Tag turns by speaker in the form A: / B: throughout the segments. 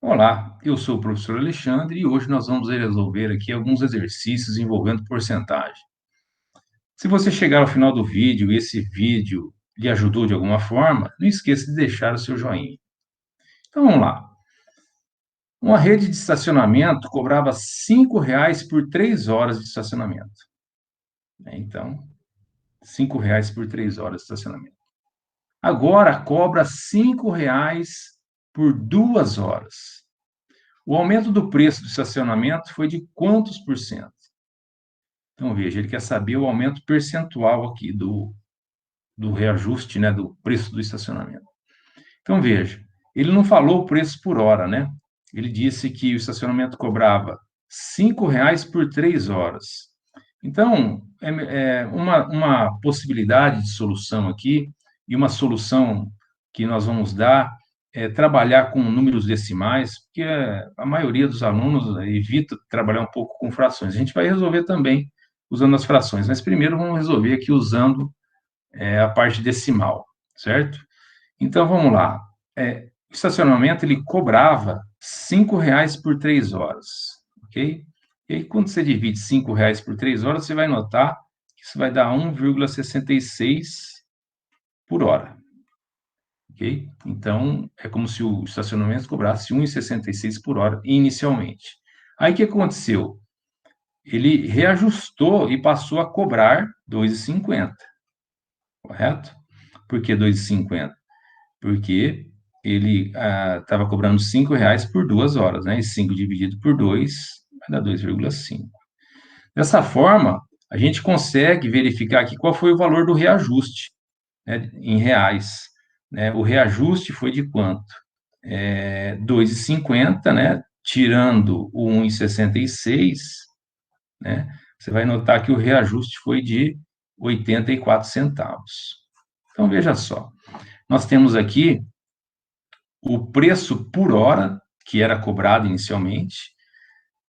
A: Olá, eu sou o professor Alexandre e hoje nós vamos resolver aqui alguns exercícios envolvendo porcentagem. Se você chegar ao final do vídeo e esse vídeo lhe ajudou de alguma forma, não esqueça de deixar o seu joinha. Então vamos lá. Uma rede de estacionamento cobrava R$ 5 por 3 horas de estacionamento. Então, R$ 5 por 3 horas de estacionamento. Agora cobra R$ 5 por 2 horas. O aumento do preço do estacionamento foi de quantos por cento? Então, veja, ele quer saber o aumento percentual aqui do reajuste, né, do preço do estacionamento. Então, veja, ele não falou o preço por hora, né? Ele disse que o estacionamento cobrava R$ 5 por 3 horas. Então, é uma possibilidade de solução aqui, e uma solução que nós vamos dar é trabalhar com números decimais, porque a maioria dos alunos evita trabalhar um pouco com frações. A gente vai resolver também usando as frações, mas primeiro vamos resolver aqui usando a parte decimal, certo? Então, vamos lá. O estacionamento, ele cobrava R$ 5 por 3 horas, ok? E aí, quando você divide R$ 5 por 3 horas, você vai notar que isso vai dar 1,66 por hora, ok? Então, é como se o estacionamento cobrasse 1,66 por hora inicialmente. Aí, o que aconteceu? Ele reajustou e passou a cobrar 2,50, correto? Por que 2,50? Porque ele estava cobrando R$ 5 por 2 horas, né? E 5 dividido por 2 vai dar 2,5. Dessa forma, a gente consegue verificar aqui qual foi o valor do reajuste, né, em reais. Né? O reajuste foi de quanto? 2,50, né? Tirando o 1,66, né? Você vai notar que o reajuste foi de 84 centavos. Então, veja só, nós temos aqui o preço por hora, que era cobrado inicialmente,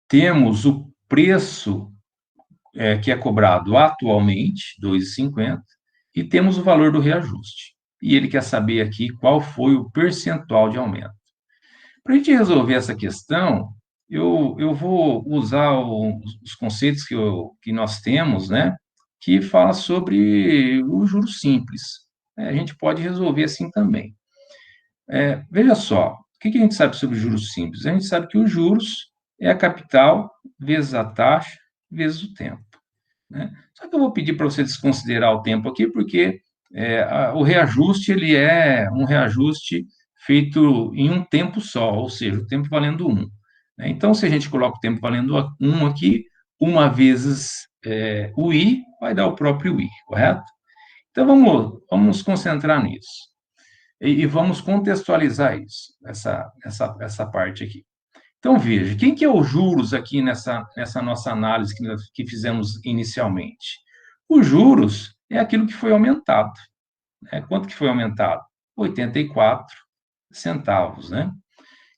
A: temos o preço que é cobrado atualmente, R$ 2,50, e temos o valor do reajuste. E ele quer saber aqui qual foi o percentual de aumento. Para a gente resolver essa questão, eu vou usar os conceitos que nós temos, né, que fala sobre o juros simples. A gente pode resolver assim também. Veja só, o que a gente sabe sobre juros simples? A gente sabe que os juros é a capital vezes a taxa vezes o tempo. Né? Só que eu vou pedir para você desconsiderar o tempo aqui, porque o reajuste ele é um reajuste feito em um tempo só, ou seja, o tempo valendo 1. Né? Então, se a gente coloca o tempo valendo 1 aqui, 1 vezes o i vai dar o próprio i, correto? Então, vamos nos concentrar nisso. E vamos contextualizar isso, essa parte aqui. Então, veja, quem que é os juros aqui nessa nossa análise que fizemos inicialmente? Os juros é aquilo que foi aumentado. Né? Quanto que foi aumentado? 84 centavos, né?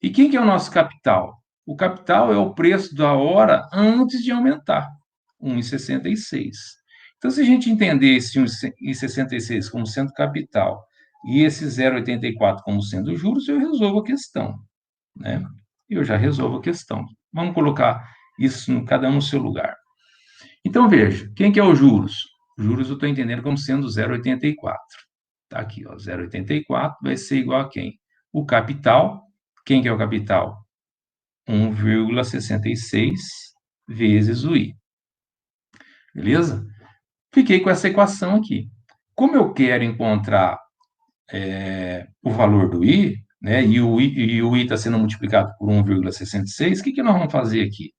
A: E quem que é o nosso capital? O capital é o preço da hora antes de aumentar, 1,66. Então, se a gente entender esse 1,66 como sendo capital e esse 0,84 como sendo juros, eu resolvo a questão, né? Eu já resolvo a questão. Vamos colocar isso cada um no seu lugar. Então, veja, quem que é os juros? Os juros eu estou entendendo como sendo 0,84. Está aqui, ó, 0,84 vai ser igual a quem? O capital. Quem que é o capital? 1,66 vezes o I. Beleza? Fiquei com essa equação aqui. Como eu quero encontrar o valor do I, né, e o I está sendo multiplicado por 1,66, o que nós vamos fazer aqui?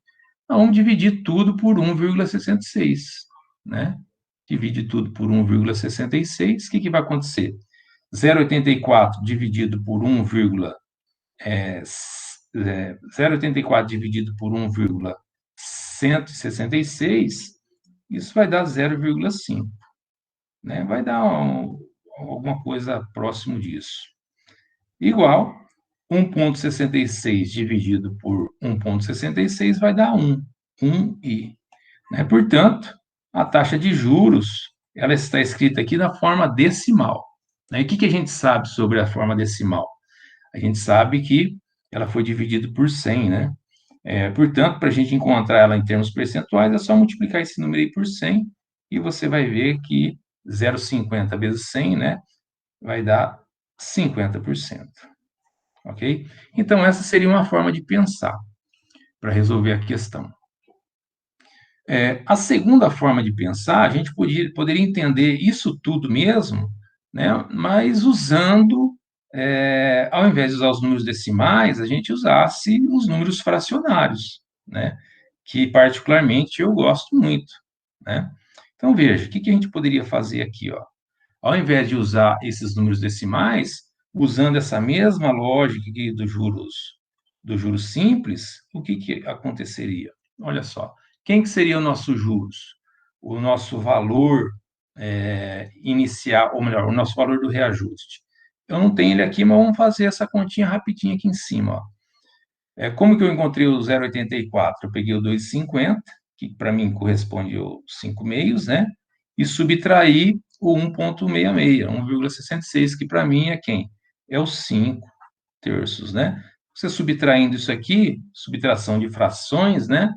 A: Nós vamos dividir tudo por 1,66, né? Divide tudo por 1,66, o que vai acontecer? 0,84 dividido por 0,84 dividido por 1,166, isso vai dar 0,5, né? Vai dar alguma coisa próximo disso. Igual 1,66 dividido por 1,66 vai dar 1, 1i. Né? Portanto, a taxa de juros ela está escrita aqui na forma decimal. Né? E o que a gente sabe sobre a forma decimal? A gente sabe que ela foi dividida por 100, né? Portanto, para a gente encontrar ela em termos percentuais, é só multiplicar esse número aí por 100 e você vai ver que 0,50 vezes 100, né, vai dar 50%, ok? Então, essa seria uma forma de pensar para resolver a questão. A segunda forma de pensar, a gente poderia entender isso tudo mesmo, né, mas usando, ao invés de usar os números decimais, a gente usasse os números fracionários, né, que particularmente eu gosto muito, né? Então, veja, o que a gente poderia fazer aqui, ó? Ao invés de usar esses números decimais, usando essa mesma lógica aqui dos juros simples, o que aconteceria? Olha só, quem que seria o nosso juros? O nosso valor inicial, ou melhor, o nosso valor do reajuste. Eu não tenho ele aqui, mas vamos fazer essa continha rapidinho aqui em cima, ó. Como que eu encontrei o 0,84? Eu peguei o 2,50, que para mim corresponde aos 5 meios, né? E subtraí o 1,66, 1,66, que para mim é quem? É os 5 terços, né? Você subtraindo isso aqui, subtração de frações, né?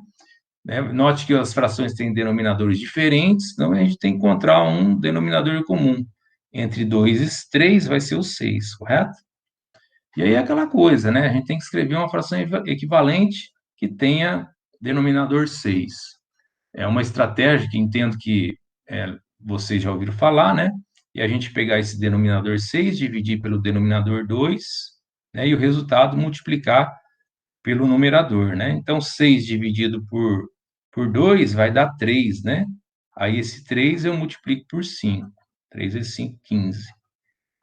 A: Note que as frações têm denominadores diferentes, então a gente tem que encontrar um denominador comum. Entre 2 e 3 vai ser o 6, correto? E aí é aquela coisa, né? A gente tem que escrever uma fração equivalente que tenha denominador 6. É uma estratégia que entendo que vocês já ouviram falar, né? E a gente pegar esse denominador 6, dividir pelo denominador 2, né? E o resultado multiplicar pelo numerador, né? Então, 6 dividido por 2 vai dar 3, né? Aí, esse 3 eu multiplico por 5. 3 vezes 5, 15.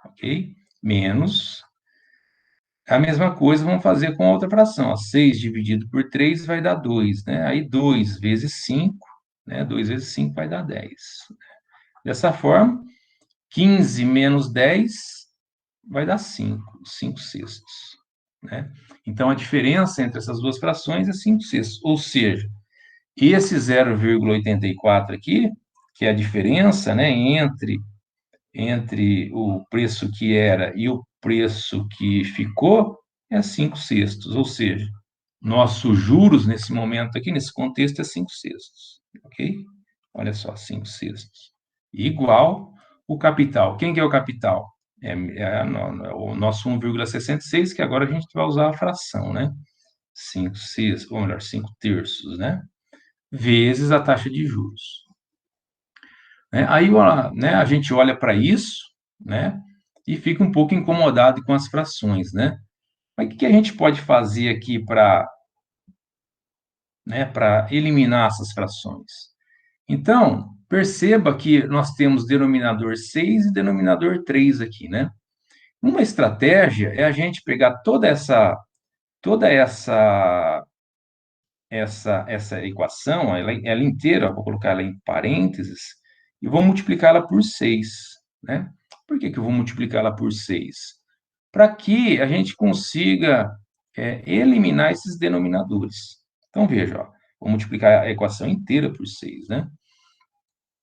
A: Ok? Menos a mesma coisa vamos fazer com a outra fração. Ó. 6 dividido por 3 vai dar 2, né? Aí 2 vezes 5, né? 2 vezes 5 vai dar 10. Dessa forma, 15 menos 10 vai dar 5, 5 sextos, né? Então, a diferença entre essas duas frações é 5 sextos. Ou seja, esse 0,84 aqui, que é a diferença, né, entre o preço que era e o preço que ficou é 5 sextos, ou seja, nossos juros nesse momento aqui, nesse contexto, é 5 sextos, ok? Olha só, 5 sextos. Igual o capital. Quem que é o capital? O nosso 1,66, que agora a gente vai usar a fração, né? 5 sextos, ou melhor, 5 terços, né? Vezes a taxa de juros. Aí, né, a gente olha para isso, né, e fica um pouco incomodado com as frações, né? Mas o que a gente pode fazer aqui para eliminar essas frações? Então, perceba que nós temos denominador 6 e denominador 3 aqui, né? Uma estratégia é a gente pegar toda essa equação, ela inteira, vou colocar ela em parênteses, e vou multiplicá-la por 6, né? Por que eu vou multiplicá-la por 6? Para que a gente consiga eliminar esses denominadores. Então, veja, ó, vou multiplicar a equação inteira por 6, né?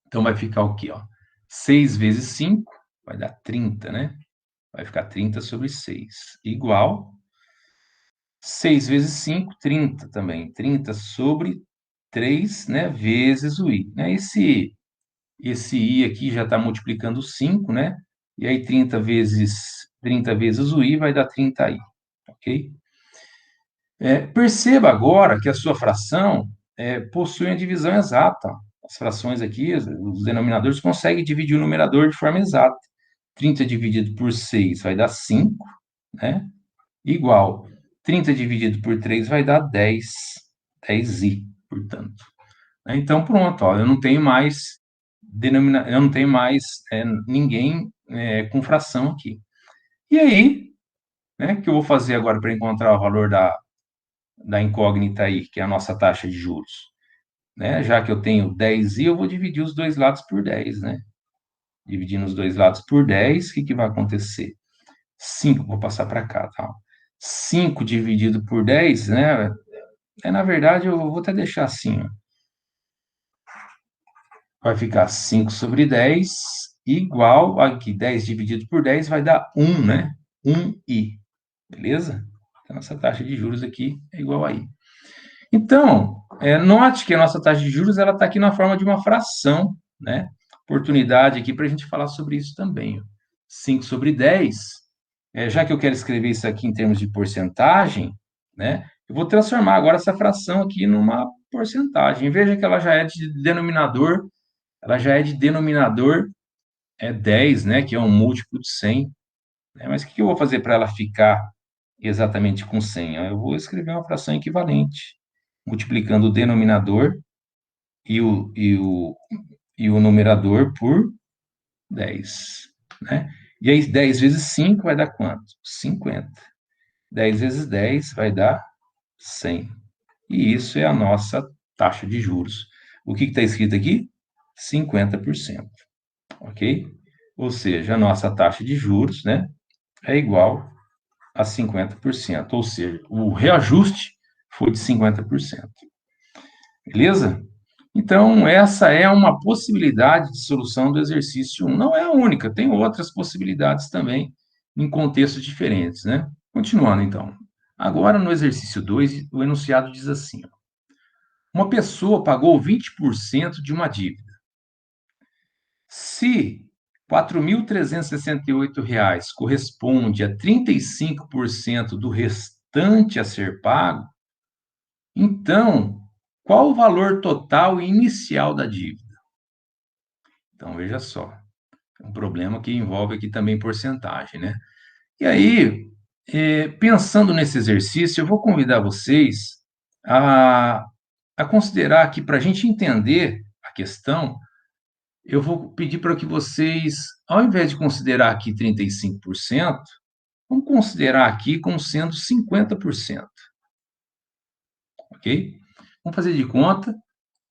A: Então, vai ficar o quê? Ó? 6 vezes 5 vai dar 30, né? Vai ficar 30 sobre 6, igual 6 vezes 5, 30 também. 30 sobre 3, né, vezes o i. Né? Esse i aqui já está multiplicando 5, né? E aí 30 vezes o i vai dar 30i, ok? Perceba agora que a sua fração possui uma divisão exata. As frações aqui, os denominadores, conseguem dividir o numerador de forma exata. 30 dividido por 6 vai dar 5, né? Igual 30 dividido por 3 vai dar 10, 10i, portanto. Então, pronto, ó, eu não tenho mais ninguém com fração aqui. E aí, né, o que eu vou fazer agora para encontrar o valor da incógnita aí, que é a nossa taxa de juros? Né? Já que eu tenho 10i, eu vou dividir os dois lados por 10, né? Dividindo os dois lados por 10, o que vai acontecer? 5, vou passar para cá, tá? 5 dividido por 10, né? Na verdade, eu vou até deixar assim, ó. Vai ficar 5 sobre 10 igual, aqui, 10 dividido por 10 vai dar 1, né? 1i, beleza? Então, essa taxa de juros aqui é igual a I. Então, note que a nossa taxa de juros ela está aqui na forma de uma fração, né? Oportunidade aqui para a gente falar sobre isso também. 5/10, já que eu quero escrever isso aqui em termos de porcentagem, né? Eu vou transformar agora essa fração aqui numa porcentagem. Veja que ela já é de denominador, ela já é de denominador 10, né? Que é um múltiplo de 100. Né? Mas o que eu vou fazer para ela ficar exatamente com 100? Eu vou escrever uma fração equivalente, multiplicando o denominador e o numerador por 10, né? E aí, 10 vezes 5 vai dar quanto? 50. 10 vezes 10 vai dar 100. E isso é a nossa taxa de juros. O que está escrito aqui? 50%, ok? Ou seja, a nossa taxa de juros, né, é igual a 50%, ou seja, o reajuste foi de 50%. Beleza? Então, essa é uma possibilidade de solução do exercício 1. Não é a única, tem outras possibilidades também em contextos diferentes, né? Continuando, então. Agora, no exercício 2, o enunciado diz assim: ó, uma pessoa pagou 20% de uma dívida. Se R$ 4.368 corresponde a 35% do restante a ser pago, então, qual o valor total inicial da dívida? Então, veja só, é um problema que envolve aqui também porcentagem, né? E aí, pensando nesse exercício, eu vou convidar vocês a, a considerar aqui, para a gente entender a questão, eu vou pedir para que vocês, ao invés de considerar aqui 35%, vamos considerar aqui como sendo 50%, ok? Vamos fazer de conta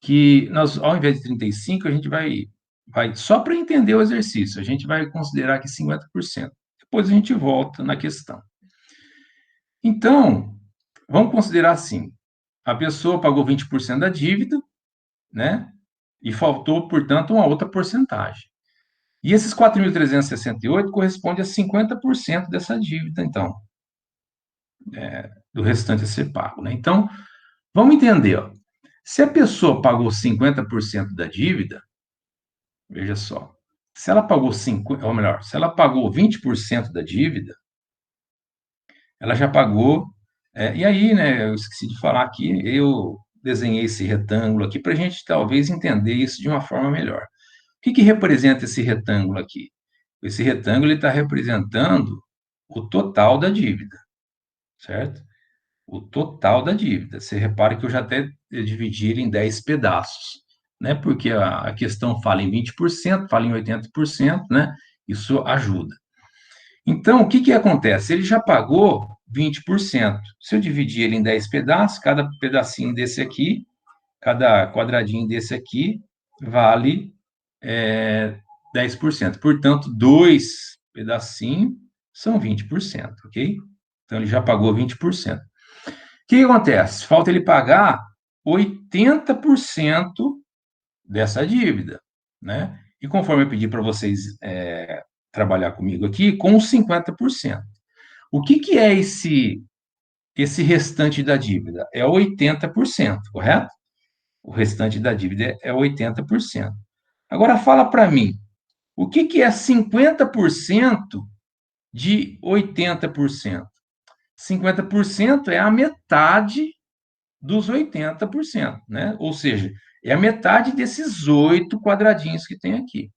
A: que nós, ao invés de 35, a gente vai só para entender o exercício, a gente vai considerar aqui 50%. Depois a gente volta na questão. Então, vamos considerar assim, a pessoa pagou 20% da dívida, né? E faltou, portanto, uma outra porcentagem. E esses 4.368 corresponde a 50% dessa dívida, então, do restante a ser pago, né? Então, vamos entender, ó. Se a pessoa pagou 50% da dívida, veja só, se ela pagou 50, ou melhor, se ela pagou 20% da dívida, ela já pagou. E aí, né, eu esqueci de falar aqui, eu desenhei esse retângulo aqui para a gente talvez entender isso de uma forma melhor. O que representa esse retângulo aqui? Esse retângulo está representando o total da dívida, certo? O total da dívida. Você repara que eu já até dividi ele em 10 pedaços, né? Porque a questão fala em 20%, fala em 80%, né? Isso ajuda. Então, o que acontece? Ele já pagou 20%. Se eu dividir ele em 10 pedaços, cada pedacinho desse aqui, cada quadradinho desse aqui, vale 10%. Portanto, 2 pedacinhos são 20%, ok? Então, ele já pagou 20%. O que acontece? Falta ele pagar 80% dessa dívida, né? E conforme eu pedi para vocês trabalhar comigo aqui, com 50%. O que é esse restante da dívida? É 80%, correto? O restante da dívida é 80%. Agora fala para mim, o que é 50% de 80%? 50% é a metade dos 80%, né? Ou seja, é a metade desses 8 quadradinhos que tem aqui,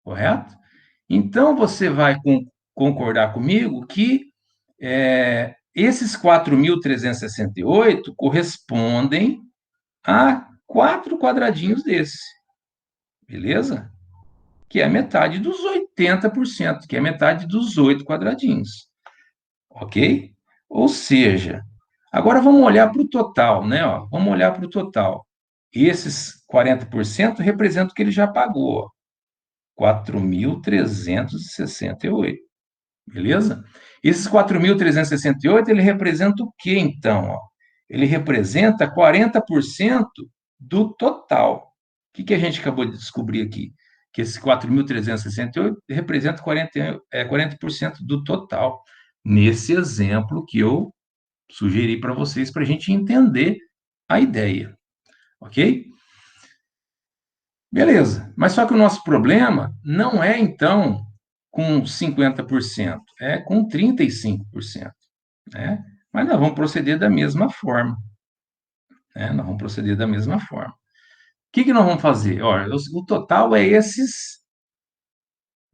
A: correto? Então, você vai concordar comigo que esses 4.368 correspondem a 4 quadradinhos desse, beleza? Que é a metade dos 80%, que é a metade dos 8 quadradinhos, ok? Ou seja, agora vamos olhar para o total, né? Ó, vamos olhar para o total. Esses 40% representam o que ele já pagou, 4.368, beleza? Esses 4.368, ele representa o que, então? Ó? Ele representa 40% do total. O que a gente acabou de descobrir aqui? Que esse 4.368 representa 40% do total, nesse exemplo que eu sugerir para vocês para a gente entender a ideia, ok? Beleza, mas só que o nosso problema não é, então, com 50%, é com 35%, né? Mas nós vamos proceder da mesma forma, né? Nós vamos proceder da mesma forma. O que nós vamos fazer? Olha, o total é esses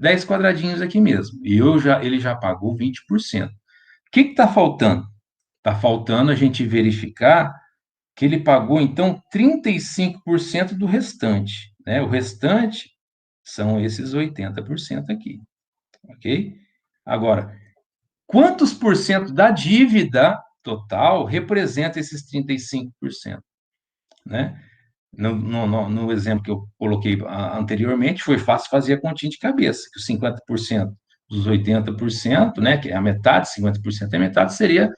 A: 10 quadradinhos aqui mesmo, e ele já pagou 20%. O que está faltando? Está faltando a gente verificar que ele pagou, então, 35% do restante, né? O restante são esses 80% aqui, ok? Agora, quantos por cento da dívida total representa esses 35%, né? No exemplo que eu coloquei anteriormente, foi fácil fazer a continha de cabeça, que os 50% dos 80%, né, que é a metade, 50% é a metade, seria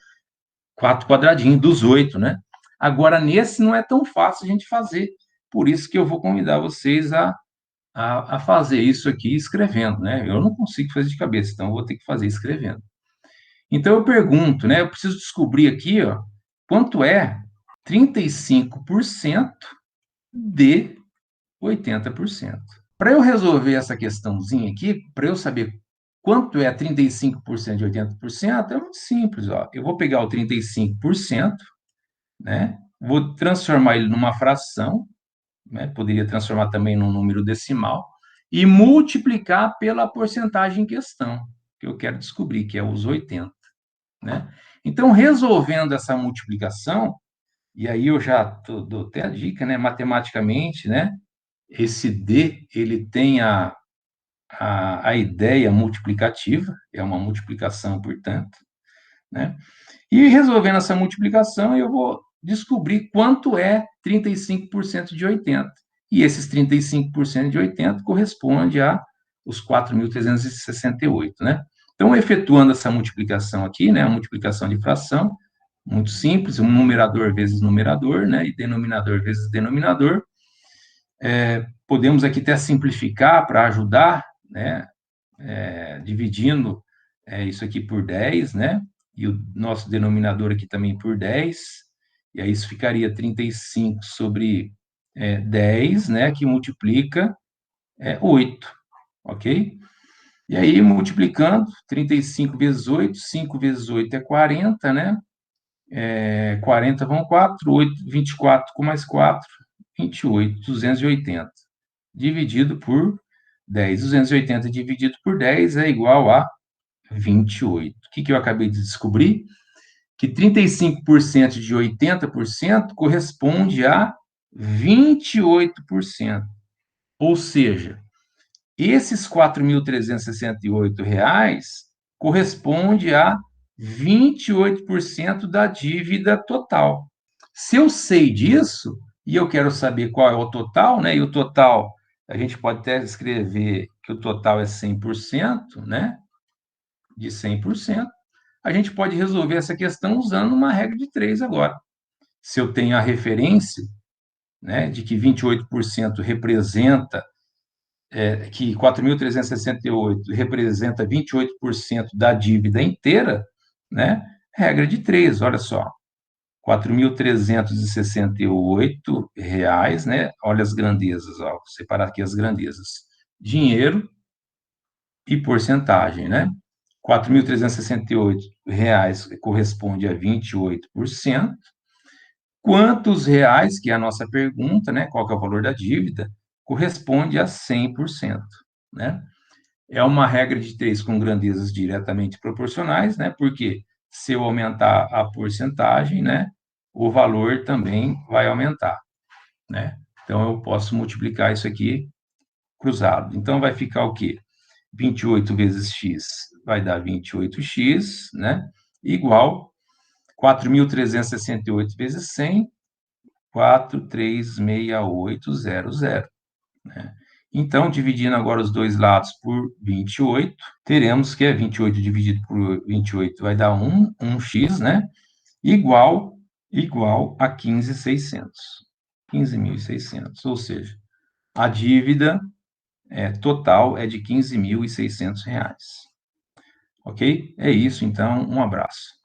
A: 4 quadradinhos dos 8, né? Agora, nesse não é tão fácil a gente fazer, por isso que eu vou convidar vocês a fazer isso aqui escrevendo, né? Eu não consigo fazer de cabeça, então eu vou ter que fazer escrevendo. Então, eu pergunto, né? Eu preciso descobrir aqui, ó, quanto é 35% de 80%. Para eu resolver essa questãozinha aqui, para eu saber quanto é 35% de 80%, é muito simples, ó. Eu vou pegar o 35%, né? Vou transformar ele numa fração, né? Poderia transformar também num número decimal, e multiplicar pela porcentagem em questão, que eu quero descobrir, que é os 80, né? Então, resolvendo essa multiplicação, e aí eu já dou até a dica, né? Matematicamente, né? Esse D, ele tem a ideia multiplicativa, é uma multiplicação, portanto, né? E resolvendo essa multiplicação, eu vou descobrir quanto é 35% de 80. E esses 35% de 80 corresponde a os 4.368, né? Então, efetuando essa multiplicação aqui, né, a multiplicação de fração, muito simples, um numerador vezes numerador, né, e denominador vezes denominador. Podemos aqui até simplificar para ajudar, né, dividindo isso aqui por 10, né? E o nosso denominador aqui também por 10, e aí isso ficaria 35 sobre 10, né? Que multiplica 8, ok? E aí, multiplicando, 35 vezes 8, 5 vezes 8 é 40, né? 40 vão 4, 8, 24 com mais 4, 28, 280. Dividido por 10. 280 dividido por 10 é igual a 28. O que eu acabei de descobrir? Que 35% de 80% corresponde a 28%. Ou seja, esses R$ 4.368 corresponde a 28% da dívida total. Se eu sei disso, e eu quero saber qual é o total, né? E o total, a gente pode até escrever que o total é 100%, né? De 100%, a gente pode resolver essa questão usando uma regra de 3 agora. Se eu tenho a referência, né, de que 28% representa, que 4.368 representa 28% da dívida inteira, né, regra de 3, olha só. R$ 4.368, né? Olha as grandezas, ó, vou separar aqui as grandezas. Dinheiro e porcentagem, né? R$ 4.368 corresponde a 28%. Quantos reais, que é a nossa pergunta, né? Qual que é o valor da dívida? Corresponde a 100%, né? É uma regra de 3 com grandezas diretamente proporcionais, né? Porque se eu aumentar a porcentagem, né? O valor também vai aumentar, né? Então, eu posso multiplicar isso aqui cruzado. Então, vai ficar o quê? 28 vezes x vai dar 28x, né? Igual 4.368 vezes 100, 4.36800, né? Então, dividindo agora os dois lados por 28, teremos que 28 dividido por 28 vai dar 1x, né? Igual a 15.600. 15.600, ou seja, a dívida total é de R$ 15.600. Ok? É isso, então, um abraço.